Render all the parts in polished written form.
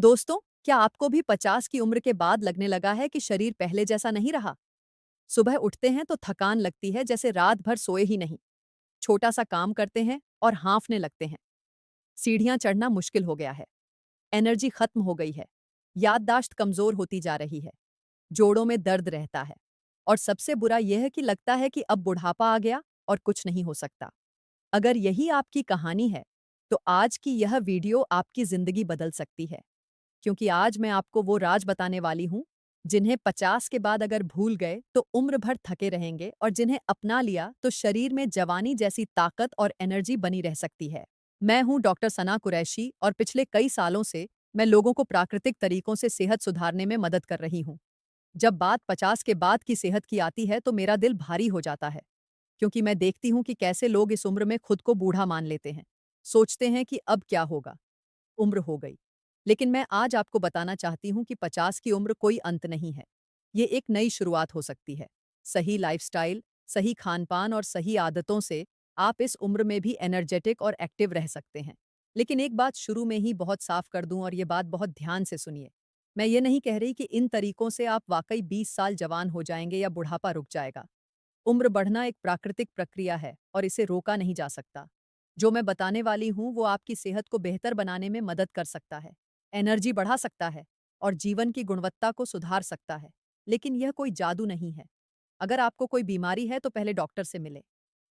दोस्तों, क्या आपको भी 50 की उम्र के बाद लगने लगा है कि शरीर पहले जैसा नहीं रहा? सुबह उठते हैं तो थकान लगती है जैसे रात भर सोए ही नहीं। छोटा सा काम करते हैं और हांफने लगते हैं। सीढ़ियां चढ़ना मुश्किल हो गया है। एनर्जी खत्म हो गई है। याददाश्त कमजोर होती जा रही है। जोड़ों में दर्द रहता है। और सबसे बुरा यह है कि लगता है कि अब बुढ़ापा आ गया और कुछ नहीं हो सकता। अगर यही आपकी कहानी है, तो आज की यह वीडियो आपकी जिंदगी बदल सकती है। क्योंकि आज मैं आपको वो राज बताने वाली हूँ जिन्हें 50 के बाद अगर भूल गए तो उम्र भर थके रहेंगे, और जिन्हें अपना लिया तो शरीर में जवानी जैसी ताकत और एनर्जी बनी रह सकती है। मैं हूँ डॉक्टर सना कुरैशी, और पिछले कई सालों से मैं लोगों को प्राकृतिक तरीकों से सेहत सुधारने में मदद कर रही हूँ। जब बात 50 के बाद की सेहत की आती है तो मेरा दिल भारी हो जाता है, क्योंकि मैं देखती हूँ कि कैसे लोग इस उम्र में खुद को बूढ़ा मान लेते हैं। सोचते हैं कि अब क्या होगा, उम्र हो गई। लेकिन मैं आज आपको बताना चाहती हूँ कि 50 की उम्र कोई अंत नहीं है। ये एक नई शुरुआत हो सकती है। सही लाइफस्टाइल, सही खान-पान और सही आदतों से आप इस उम्र में भी एनर्जेटिक और एक्टिव रह सकते हैं। लेकिन एक बात शुरू में ही बहुत साफ कर दूं, और ये बात बहुत ध्यान से सुनिए। मैं ये नहीं कह रही कि इन तरीकों से आप वाकई 20 साल जवान हो जाएंगे या बुढ़ापा रुक जाएगा। उम्र बढ़ना एक प्राकृतिक प्रक्रिया है और इसे रोका नहीं जा सकता। जो मैं बताने वाली हूँ वो आपकी सेहत को बेहतर बनाने में मदद कर सकता है, एनर्जी बढ़ा सकता है और जीवन की गुणवत्ता को सुधार सकता है। लेकिन यह कोई जादू नहीं है। अगर आपको कोई बीमारी है तो पहले डॉक्टर से मिले।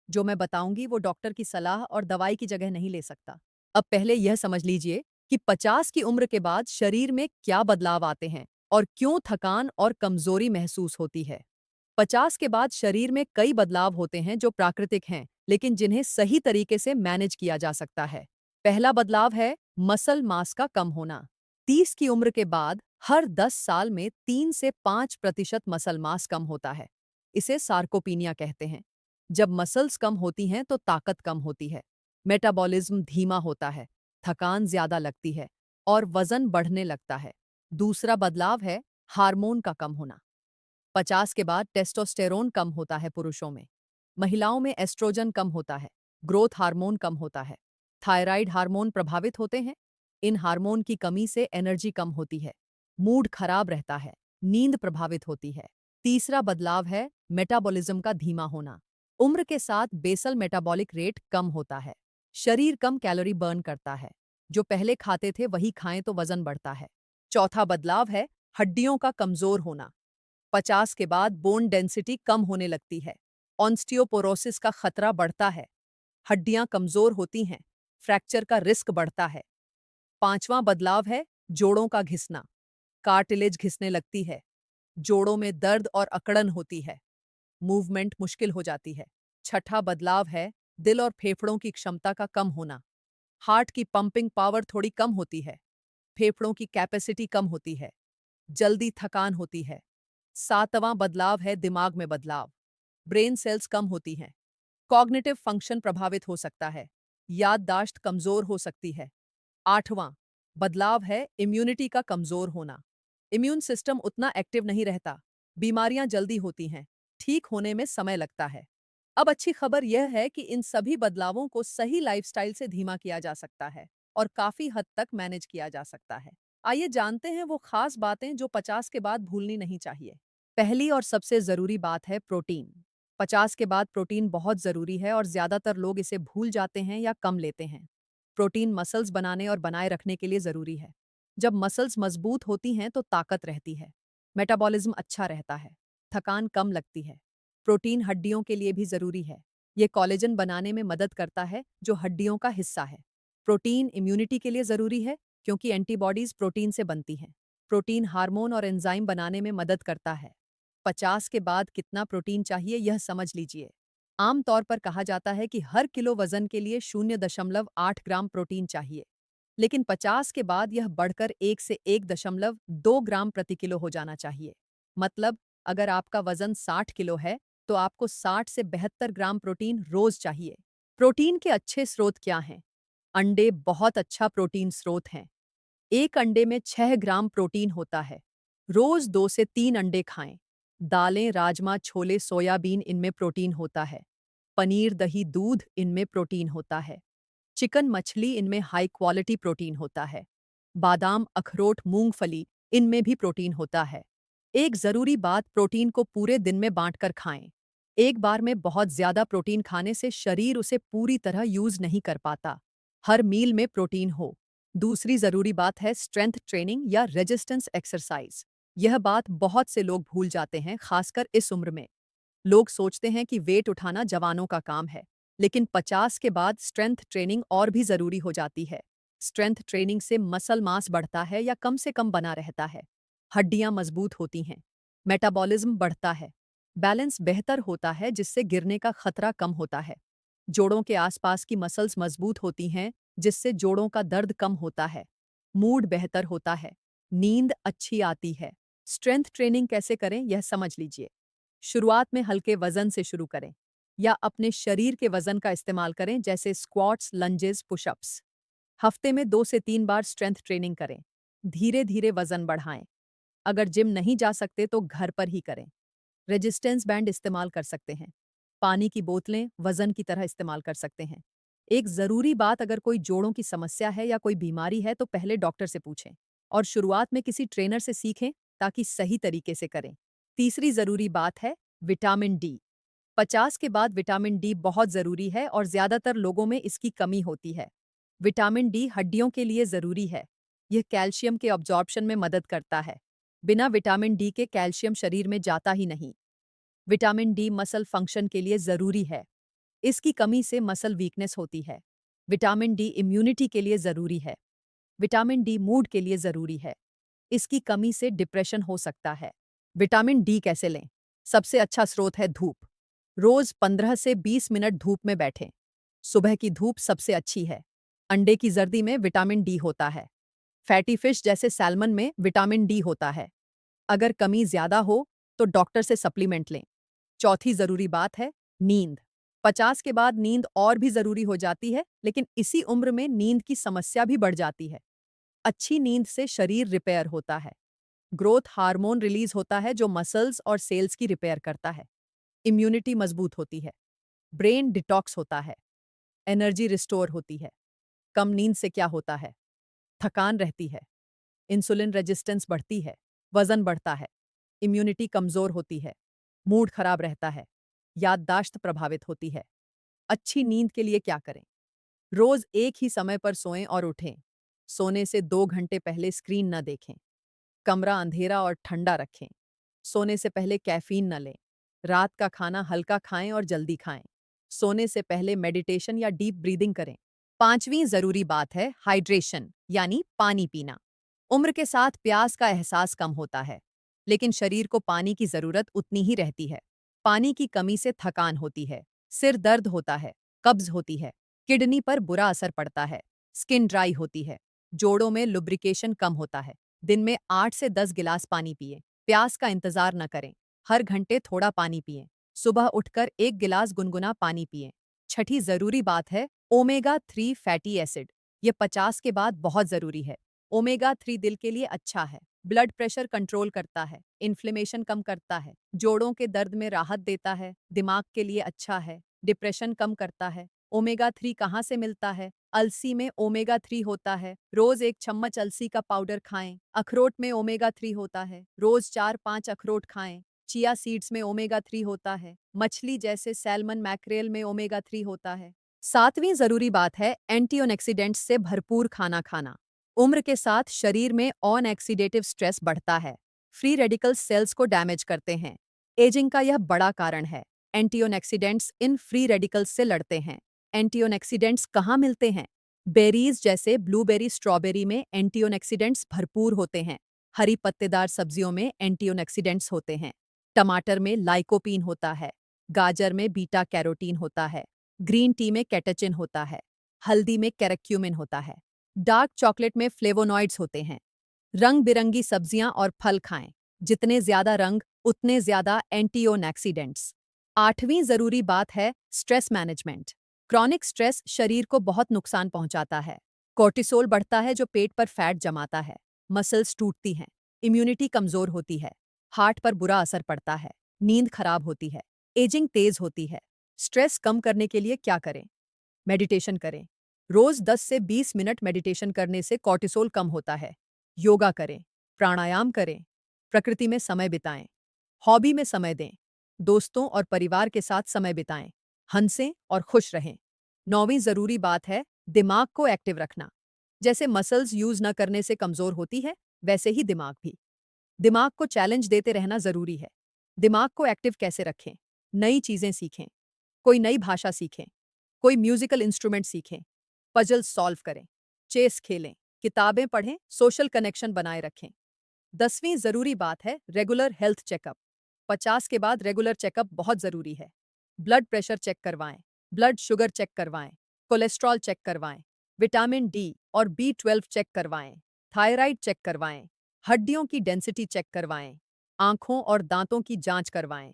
जो मैं बताऊंगी वो डॉक्टर की सलाह और दवाई की जगह नहीं ले सकता। अब पहले यह समझ लीजिए कि 50 की उम्र के बाद शरीर में क्या बदलाव आते हैं और क्यों थकान और कमजोरी महसूस होती है। 50 के बाद शरीर में कई बदलाव होते हैं जो प्राकृतिक हैं, लेकिन जिन्हें सही तरीके से मैनेज किया जा सकता है। पहला बदलाव है मसल मास का कम होना। 30 की उम्र के बाद हर 10 साल में 3 से 5% मसल मास कम होता है। इसे सार्कोपीनिया कहते हैं। जब मसल्स कम होती हैं तो ताकत कम होती है, मेटाबॉलिज्म धीमा होता है, थकान ज्यादा लगती है और वजन बढ़ने लगता है। दूसरा बदलाव है हार्मोन का कम होना। 50 के बाद टेस्टोस्टेरोन कम होता है पुरुषों में। महिलाओं में एस्ट्रोजन कम होता है, ग्रोथ हार्मोन कम होता है, थायराइड हार्मोन प्रभावित होते हैं। इन हार्मोन की कमी से एनर्जी कम होती है, मूड खराब रहता है, नींद प्रभावित होती है। तीसरा बदलाव है मेटाबॉलिज्म का धीमा होना। उम्र के साथ बेसल मेटाबॉलिक रेट कम होता है। शरीर कम कैलोरी बर्न करता है। जो पहले खाते थे वही खाएं तो वजन बढ़ता है। चौथा बदलाव है हड्डियों का कमजोर होना। 50 के बाद बोन डेंसिटी कम होने लगती है। ऑस्टियोपोरोसिस का खतरा बढ़ता है। हड्डियां कमजोर होती हैं। फ्रैक्चर का रिस्क बढ़ता है। पांचवां बदलाव है जोड़ों का घिसना। कार्टिलेज घिसने लगती है। जोड़ों में दर्द और अकड़न होती है। मूवमेंट मुश्किल हो जाती है। छठा बदलाव है दिल और फेफड़ों की क्षमता का कम होना। हार्ट की पंपिंग पावर थोड़ी कम होती है। फेफड़ों की कैपेसिटी कम होती है। जल्दी थकान होती है। सातवां बदलाव है दिमाग में बदलाव। ब्रेन सेल्स कम होती हैं। कॉग्निटिव फंक्शन प्रभावित हो सकता है। याददाश्त कमजोर हो सकती है। आठवां बदलाव है इम्यूनिटी का कमजोर होना। इम्यून सिस्टम उतना एक्टिव नहीं रहता। बीमारियां जल्दी होती हैं। ठीक होने में समय लगता है। अब अच्छी खबर यह है कि इन सभी बदलावों को सही लाइफस्टाइल से धीमा किया जा सकता है और काफी हद तक मैनेज किया जा सकता है। आइए जानते हैं वो खास बातें जो 50 के बाद भूलनी नहीं चाहिए। पहली और सबसे जरूरी बात है प्रोटीन। 50 के बाद प्रोटीन बहुत जरूरी है और ज्यादातर लोग इसे भूल जाते हैं या कम लेते हैं। प्रोटीन मसल्स बनाने और बनाए रखने के लिए जरूरी है। जब मसल्स मजबूत होती हैं तो ताकत रहती है। मेटाबॉलिज्म अच्छा रहता है। थकान कम लगती है। प्रोटीन हड्डियों के लिए भी जरूरी है। ये कोलेजन बनाने में मदद करता है जो हड्डियों का हिस्सा है। प्रोटीन इम्यूनिटी के लिए जरूरी है, क्योंकि एंटीबॉडीज प्रोटीन से बनती हैं। प्रोटीन हार्मोन और एंजाइम बनाने में मदद करता है। 50 के बाद कितना प्रोटीन चाहिए यह समझ लीजिए। आमतौर पर कहा जाता है कि हर किलो वजन के लिए 0.8 ग्राम प्रोटीन चाहिए। लेकिन 50 के बाद यह बढ़कर 1 से 1.2 ग्राम प्रति किलो हो जाना चाहिए। मतलब, अगर आपका वजन 60 किलो है तो आपको 60 से 72 ग्राम प्रोटीन रोज चाहिए। प्रोटीन के अच्छे स्रोत क्या हैं? अंडे बहुत अच्छा प्रोटीन स्रोत हैं। एक अंडे में 6 ग्राम प्रोटीन होता है। रोज 2 से 3 अंडे खाएं। दालें, राजमा, छोले, सोयाबीन इनमें प्रोटीन होता है। पनीर, दही, दूध इनमें प्रोटीन होता है। चिकन, मछली इनमें हाई क्वालिटी प्रोटीन होता है। बादाम, अखरोट, मूंगफली, इनमें भी प्रोटीन होता है। एक जरूरी बात, प्रोटीन को पूरे दिन में बांटकर खाएं। एक बार में बहुत ज्यादा प्रोटीन खाने से शरीर उसे पूरी तरह यूज नहीं कर पाता। हर मील में प्रोटीन हो। दूसरी जरूरी बात है स्ट्रेंथ ट्रेनिंग या रेजिस्टेंस एक्सरसाइज। यह बात बहुत से लोग भूल जाते हैं, खासकर इस उम्र में। लोग सोचते हैं कि वेट उठाना जवानों का काम है, लेकिन 50 के बाद स्ट्रेंथ ट्रेनिंग और भी जरूरी हो जाती है। स्ट्रेंथ ट्रेनिंग से मसल मास बढ़ता है या कम से कम बना रहता है। हड्डियां मजबूत होती हैं, मेटाबॉलिज्म बढ़ता है, बैलेंस बेहतर होता है जिससे गिरने का खतरा कम होता है। जोड़ों के आसपास की मसल्स मजबूत होती हैं जिससे जोड़ों का दर्द कम होता है। मूड बेहतर होता है, नींद अच्छी आती है। स्ट्रेंथ ट्रेनिंग कैसे करें यह समझ लीजिए। शुरुआत में हल्के वजन से शुरू करें या अपने शरीर के वजन का इस्तेमाल करें, जैसे स्क्वाट्स, लंजेस, पुशअप्स। हफ्ते में 2 से 3 बार स्ट्रेंथ ट्रेनिंग करें। धीरे धीरे वजन बढ़ाएं। अगर जिम नहीं जा सकते तो घर पर ही करें। रेजिस्टेंस बैंड इस्तेमाल कर सकते हैं। पानी की बोतलें वजन की तरह इस्तेमाल कर सकते हैं। एक ज़रूरी बात, अगर कोई जोड़ों की समस्या है या कोई बीमारी है तो पहले डॉक्टर से पूछें और शुरुआत में किसी ट्रेनर से सीखें ताकि सही तरीके से करें। तीसरी ज़रूरी बात है विटामिन डी। 50 के बाद विटामिन डी बहुत ज़रूरी है और ज़्यादातर लोगों में इसकी कमी होती है। विटामिन डी हड्डियों के लिए ज़रूरी है। यह कैल्शियम के अब्जॉर्प्शन में मदद करता है। बिना विटामिन डी के कैल्शियम शरीर में जाता ही नहीं। विटामिन डी मसल फंक्शन के लिए ज़रूरी है। इसकी कमी से मसल वीकनेस होती है। विटामिन डी इम्यूनिटी के लिए ज़रूरी है। विटामिन डी मूड के लिए ज़रूरी है। इसकी कमी से डिप्रेशन हो सकता है। विटामिन डी कैसे लें? सबसे अच्छा स्रोत है धूप। रोज 15 से 20 मिनट धूप में बैठें। सुबह की धूप सबसे अच्छी है। अंडे की जर्दी में विटामिन डी होता है। फैटी फिश जैसे सैल्मन में विटामिन डी होता है। अगर कमी ज्यादा हो तो डॉक्टर से सप्लीमेंट लें। चौथी जरूरी बात है नींद। 50 के बाद नींद और भी जरूरी हो जाती है, लेकिन इसी उम्र में नींद की समस्या भी बढ़ जाती है। अच्छी नींद से शरीर रिपेयर होता है। ग्रोथ हार्मोन रिलीज होता है जो मसल्स और सेल्स की रिपेयर करता है। इम्यूनिटी मजबूत होती है। ब्रेन डिटॉक्स होता है। एनर्जी रिस्टोर होती है। कम नींद से क्या होता है? थकान रहती है, इंसुलिन रेजिस्टेंस बढ़ती है, वजन बढ़ता है, इम्यूनिटी कमजोर होती है, मूड खराब रहता है, याददाश्त प्रभावित होती है। अच्छी नींद के लिए क्या करें? रोज एक ही समय पर सोएं और उठें। सोने से 2 घंटे पहले स्क्रीन न देखें। कमरा अंधेरा और ठंडा रखें। सोने से पहले कैफीन न लें। रात का खाना हल्का खाएं और जल्दी खाएं। सोने से पहले मेडिटेशन या डीप ब्रीदिंग करें। पांचवीं जरूरी बात है हाइड्रेशन, यानी पानी पीना। उम्र के साथ प्यास का एहसास कम होता है, लेकिन शरीर को पानी की जरूरत उतनी ही रहती है। पानी की कमी से थकान होती है, सिर दर्द होता है, कब्ज होती है, किडनी पर बुरा असर पड़ता है, स्किन ड्राई होती है, जोड़ों में लुब्रिकेशन कम होता है। दिन में 8 से 10 गिलास पानी पिए। प्यास का इंतजार न करें। हर घंटे थोड़ा पानी पिएं। सुबह उठकर 1 गिलास गुनगुना पानी पिएं। छठी जरूरी बात है ओमेगा 3 फैटी एसिड। ये 50 के बाद बहुत जरूरी है। ओमेगा 3 दिल के लिए अच्छा है, ब्लड प्रेशर कंट्रोल करता है, इन्फ्लेमेशन कम करता है, जोड़ों के दर्द में राहत देता है, दिमाग के लिए अच्छा है, डिप्रेशन कम करता है। ओमेगा 3 कहाँ से मिलता है? अलसी में ओमेगा 3 होता है। रोज 1 चम्मच अलसी का पाउडर खाएं। अखरोट में ओमेगा 3 होता है। रोज 4-5 अखरोट खाएं। चिया सीड्स में ओमेगा 3 होता है। मछली जैसे सैल्मन, मैक्रेल में ओमेगा 3 होता है। सातवीं जरूरी बात है एंटीऑक्सीडेंट्स से भरपूर खाना खाना। उम्र के साथ शरीर में ऑन ऑक्सीडेटिव स्ट्रेस बढ़ता है। फ्री रेडिकल्स सेल्स को डैमेज करते हैं। एजिंग का यह बड़ा कारण है। एंटीऑक्सीडेंट्स इन फ्री रेडिकल्स से लड़ते हैं। एंटीऑक्सीडेंट्स कहाँ मिलते हैं? बेरीज जैसे ब्लूबेरी, स्ट्रॉबेरी में एंटीऑक्सीडेंट्स भरपूर होते हैं। हरी पत्तेदार सब्जियों में एंटीऑक्सीडेंट्स होते हैं। टमाटर में लाइकोपीन होता है। गाजर में बीटा कैरोटीन होता है। ग्रीन टी में कैटेचिन होता है। हल्दी में कैरक्यूमिन होता है। डार्क चॉकलेट में फ्लेवोनॉइड्स होते हैं। रंग बिरंगी सब्जियां और फल खाएं। जितने ज्यादा रंग उतने ज्यादा एंटीऑक्सीडेंट्स। आठवीं जरूरी बात है स्ट्रेस मैनेजमेंट। क्रॉनिक स्ट्रेस शरीर को बहुत नुकसान पहुंचाता है। कोर्टिसोल बढ़ता है जो पेट पर फैट जमाता है। मसल्स टूटती हैं। इम्यूनिटी कमजोर होती है। हार्ट पर बुरा असर पड़ता है। नींद खराब होती है। एजिंग तेज होती है। स्ट्रेस कम करने के लिए क्या करें? मेडिटेशन करें। रोज 10 से 20 मिनट मेडिटेशन करने से कॉर्टिसोल कम होता है। योगा करें, प्राणायाम करें, प्रकृति में समय बिताएं, हॉबी में समय दें, दोस्तों और परिवार के साथ समय बिताएं, हंसें और खुश रहें। 9वीं जरूरी बात है दिमाग को एक्टिव रखना। जैसे मसल्स यूज न करने से कमजोर होती है, वैसे ही दिमाग भी। दिमाग को चैलेंज देते रहना जरूरी है। दिमाग को एक्टिव कैसे रखें? नई चीजें सीखें, कोई नई भाषा सीखें, कोई म्यूजिकल इंस्ट्रूमेंट सीखें, पजल सॉल्व करें, चेस खेलें, किताबें पढ़ें, सोशल कनेक्शन बनाए रखें। 10वीं जरूरी बात है रेगुलर हेल्थ चेकअप। 50 के बाद रेगुलर चेकअप बहुत जरूरी है। ब्लड प्रेशर चेक करवाएं, ब्लड शुगर चेक करवाएं, कोलेस्ट्रॉल चेक करवाएं, विटामिन डी और B12 चेक करवाएं, थायराइड चेक करवाएं, हड्डियों की डेंसिटी चेक करवाएं, आंखों और दांतों की जांच करवाएं।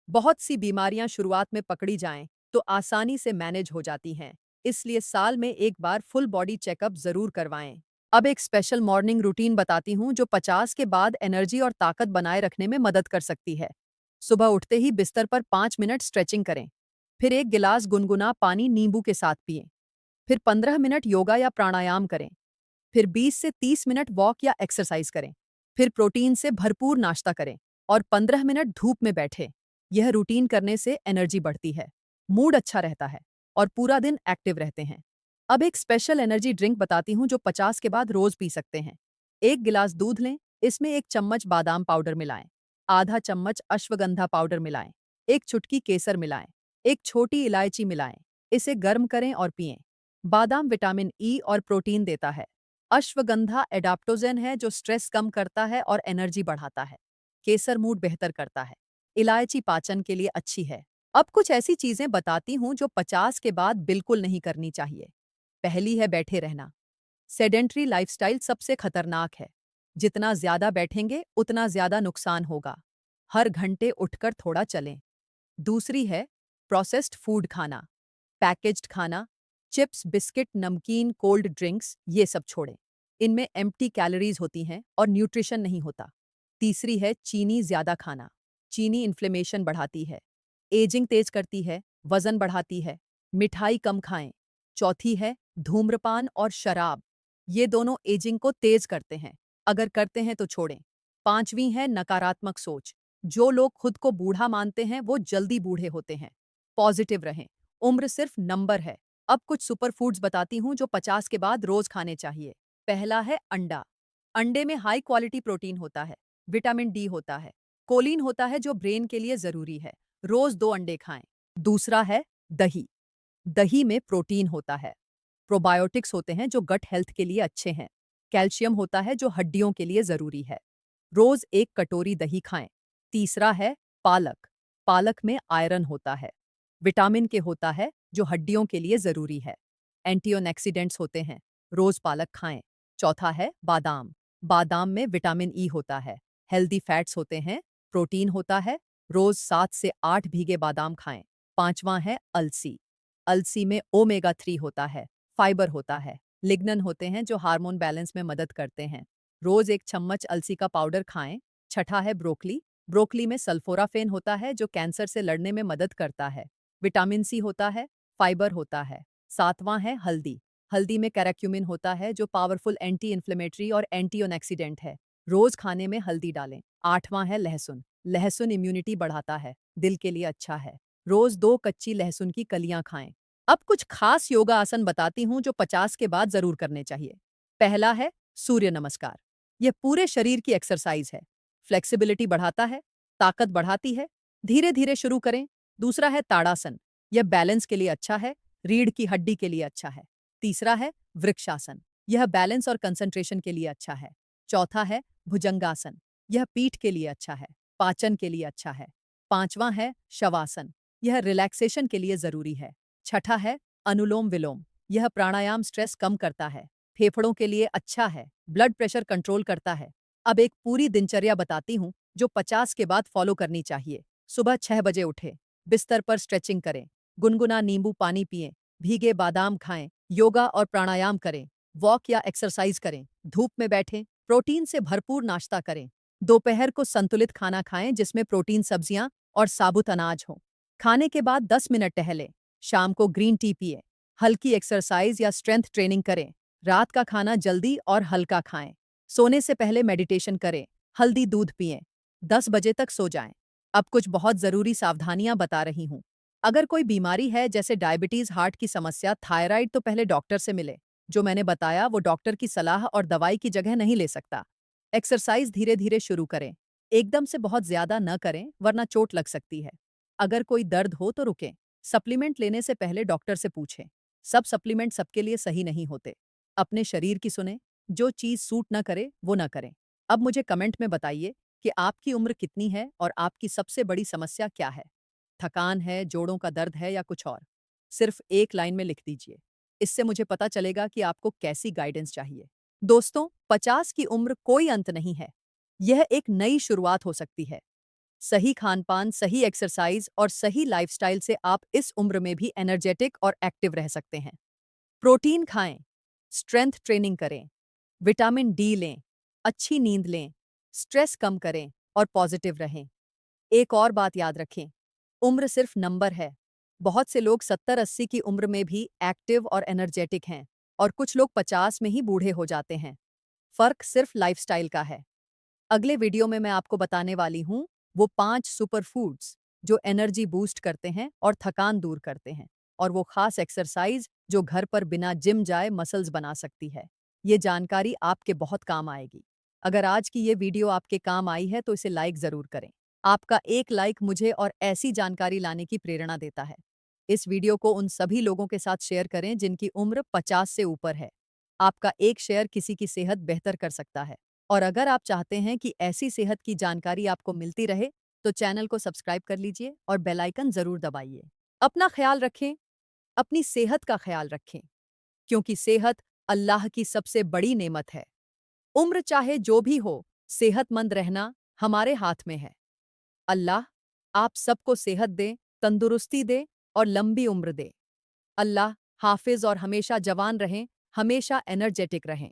बहुत सी बीमारियां शुरुआत में पकड़ी जाएं तो आसानी से मैनेज हो जाती हैं, इसलिए साल में एक बार फुल बॉडी चेकअप जरूर करवाएं। अब एक स्पेशल मॉर्निंग रूटीन बताती हूँ जो 50 के बाद एनर्जी और ताकत बनाए रखने में मदद कर सकती है। सुबह उठते ही बिस्तर पर 5 मिनट स्ट्रेचिंग करें, फिर एक गिलास गुनगुना पानी नींबू के साथ पिएं, फिर 15 मिनट योगा या प्राणायाम करें, फिर 20 से 30 मिनट वॉक या एक्सरसाइज करें, फिर प्रोटीन से भरपूर नाश्ता करें और 15 मिनट धूप में बैठें। यह रूटीन करने से एनर्जी बढ़ती है, मूड अच्छा रहता है और पूरा दिन एक्टिव रहते हैं। अब एक स्पेशल एनर्जी ड्रिंक बताती हूँ जो 50 के बाद रोज पी सकते हैं। एक गिलास दूध लें, इसमें 1 चम्मच बादाम पाउडर मिलाएं, आधा चम्मच अश्वगंधा पाउडर मिलाएं, 1 चुटकी केसर मिलाएं, 1 छोटी इलायची मिलाएं। इसे गर्म करें और पिएं। बादाम विटामिन ई और प्रोटीन देता है। अश्वगंधा एडाप्टोजेन है जो स्ट्रेस कम करता है और एनर्जी बढ़ाता है। केसर मूड बेहतर करता है। इलायची पाचन के लिए अच्छी है। अब कुछ ऐसी चीजें बताती हूँ जो 50 के बाद बिल्कुल नहीं करनी चाहिए। पहली है बैठे रहना। सेडेंट्री लाइफस्टाइल सबसे खतरनाक है। जितना ज्यादा बैठेंगे उतना ज्यादा नुकसान होगा। हर घंटे उठकर थोड़ा चलें। दूसरी है प्रोसेस्ड फूड खाना, पैकेज्ड खाना, चिप्स, बिस्किट, नमकीन, कोल्ड ड्रिंक्स, ये सब छोड़ें। इनमें एम्प्टी कैलोरीज होती हैं और न्यूट्रिशन नहीं होता। तीसरी है चीनी ज्यादा खाना। चीनी इन्फ्लेमेशन बढ़ाती है, एजिंग तेज करती है, वजन बढ़ाती है। मिठाई कम खाएं। चौथी है धूम्रपान और शराब। ये दोनों एजिंग को तेज करते हैं, अगर करते हैं तो छोड़ें। पांचवी है नकारात्मक सोच। जो लोग खुद को बूढ़ा मानते हैं वो जल्दी बूढ़े होते हैं। पॉजिटिव रहें, उम्र सिर्फ नंबर है। अब कुछ सुपर फूड्स बताती हूँ जो 50 के बाद रोज खाने चाहिए। पहला है अंडा। अंडे में हाई क्वालिटी प्रोटीन होता है, विटामिन डी होता है, कोलिन होता है जो ब्रेन के लिए जरूरी है। रोज 2 अंडे खाएं। दूसरा है दही। दही में प्रोटीन होता है, प्रोबायोटिक्स होते हैं जो गट हेल्थ के लिए अच्छे हैं, कैल्शियम होता है जो हड्डियों के लिए जरूरी है। रोज 1 कटोरी दही खाएं। तीसरा है पालक। पालक में आयरन होता है, विटामिन के होता है जो हड्डियों के लिए जरूरी है। एंटीऑक्सीडेंट्स होते हैं, रोज पालक खाएं। चौथा है बादाम। बादाम में विटामिन ई होता है, हेल्दी फैट्स होते हैं, प्रोटीन होता है। रोज 7 से 8 भीगे बादाम खाएं। पांचवा है अलसी। अलसी में ओमेगा 3 होता है, फाइबर होता है, लिग्नन होते हैं जो हार्मोन बैलेंस में मदद करते हैं। रोज 1 चम्मच अलसी का पाउडर खाएं। छठा है ब्रोकली। ब्रोकली में सल्फोराफेन होता है जो कैंसर से लड़ने में मदद करता है, विटामिन सी होता है, फाइबर होता है। सातवां है हल्दी। हल्दी में कैराक्यूमिन होता है जो पावरफुल एंटी इन्फ्लेमेटरी और एंटीऑक्सीडेंट है। रोज खाने में हल्दी डालें। आठवां है लहसुन। लहसुन इम्यूनिटी बढ़ाता है, दिल के लिए अच्छा है। रोज 2 कच्ची लहसुन की कलियां खाएं। अब कुछ खास योगा आसन बताती हूँ जो 50 के बाद जरूर करने चाहिए। पहला है सूर्य नमस्कार। यह पूरे शरीर की एक्सरसाइज है, फ्लेक्सिबिलिटी बढ़ाता है, ताकत बढ़ाती है। धीरे धीरे शुरू करें। दूसरा है ताड़ासन। यह बैलेंस के लिए अच्छा है, रीढ़ की हड्डी के लिए अच्छा है। तीसरा है वृक्षासन। यह बैलेंस और कंसंट्रेशन के लिए अच्छा है। चौथा है भुजंगासन। यह पीठ के लिए अच्छा है, पाचन के लिए अच्छा है। पांचवा है शवासन। यह रिलैक्सेशन के लिए जरूरी है। छठा है अनुलोम विलोम। यह प्राणायाम स्ट्रेस कम करता है, फेफड़ों के लिए अच्छा है, ब्लड प्रेशर कंट्रोल करता है। अब एक पूरी दिनचर्या बताती हूँ जो 50 के बाद फॉलो करनी चाहिए। सुबह 6 बजे उठें, बिस्तर पर स्ट्रेचिंग करें, गुनगुना नींबू पानी पिएं, भीगे बादाम खाएं, योगा और प्राणायाम करें, वॉक या एक्सरसाइज करें, धूप में बैठें, प्रोटीन से भरपूर नाश्ता करें। दोपहर को संतुलित खाना खाएं जिसमें प्रोटीन सब्जियां और साबुत अनाज हों। खाने के बाद 10 मिनट टहलें। शाम को ग्रीन टी पिएं। हल्की एक्सरसाइज या स्ट्रेंथ ट्रेनिंग करें। रात का खाना जल्दी और हल्का खाएं। सोने से पहले मेडिटेशन करें। हल्दी दूध पिएं। 10 बजे तक सो जाएं। अब कुछ बहुत ज़रूरी सावधानियां बता रही हूं। अगर कोई बीमारी है जैसे डायबिटीज़, हार्ट की समस्या, थायराइड, तो पहले डॉक्टर से मिले। जो मैंने बताया वो डॉक्टर की सलाह और दवाई की जगह नहीं ले सकता। एक्सरसाइज धीरे धीरे शुरू करें। एकदम से बहुत ज़्यादा न करें वरना चोट लग सकती है। अगर कोई दर्द हो तो रुकें। सप्लीमेंट लेने से पहले डॉक्टर से पूछें। सब सप्लीमेंट सबके लिए सही नहीं होते। अपने शरीर की सुने। जो चीज़ सूट न करे वो न करें। अब मुझे कमेंट में बताइए कि आपकी उम्र कितनी है और आपकी सबसे बड़ी समस्या क्या है। थकान है, जोड़ों का दर्द है या कुछ और? सिर्फ एक लाइन में लिख दीजिए। इससे मुझे पता चलेगा कि आपको कैसी गाइडेंस चाहिए। दोस्तों, 50 की उम्र कोई अंत नहीं है। यह एक नई शुरुआत हो सकती है। सही खान-पान, सही एक्सरसाइज और सही लाइफस्टाइल से आप इस उम्र में भी एनर्जेटिक और एक्टिव रह सकते हैं। प्रोटीन खाएं, स्ट्रेंथ ट्रेनिंग करें, विटामिन डी लें, अच्छी नींद लें, स्ट्रेस कम करें और पॉजिटिव रहें। एक और बात याद रखें, उम्र सिर्फ नंबर है। बहुत से लोग 70-80 की उम्र में भी एक्टिव और एनर्जेटिक हैं और कुछ लोग 50 में ही बूढ़े हो जाते हैं। फर्क सिर्फ लाइफस्टाइल का है। अगले वीडियो में मैं आपको बताने वाली हूँ वो 5 सुपर फूड्स जो एनर्जी बूस्ट करते हैं और थकान दूर करते हैं, और वो खास एक्सरसाइज जो घर पर बिना जिम जाए मसल्स बना सकती है। ये जानकारी आपके बहुत काम आएगी। अगर आज की ये वीडियो आपके काम आई है तो इसे लाइक ज़रूर करें। आपका एक लाइक मुझे और ऐसी जानकारी लाने की प्रेरणा देता है। इस वीडियो को उन सभी लोगों के साथ शेयर करें जिनकी उम्र 50 से ऊपर है। आपका एक शेयर किसी की सेहत बेहतर कर सकता है। और अगर आप चाहते हैं कि ऐसी सेहत की जानकारी आपको मिलती रहे, तो चैनल को सब्सक्राइब कर लीजिए और बेल आइकन ज़रूर दबाइए। अपना ख्याल रखें, अपनी सेहत का ख्याल रखें, क्योंकि सेहत अल्लाह की सबसे बड़ी नेमत है। उम्र चाहे जो भी हो, सेहतमंद रहना हमारे हाथ में है। अल्लाह आप सबको सेहत दे, तंदुरुस्ती दे और लंबी उम्र दे। अल्लाह हाफिज और हमेशा जवान रहें, हमेशा एनर्जेटिक रहें।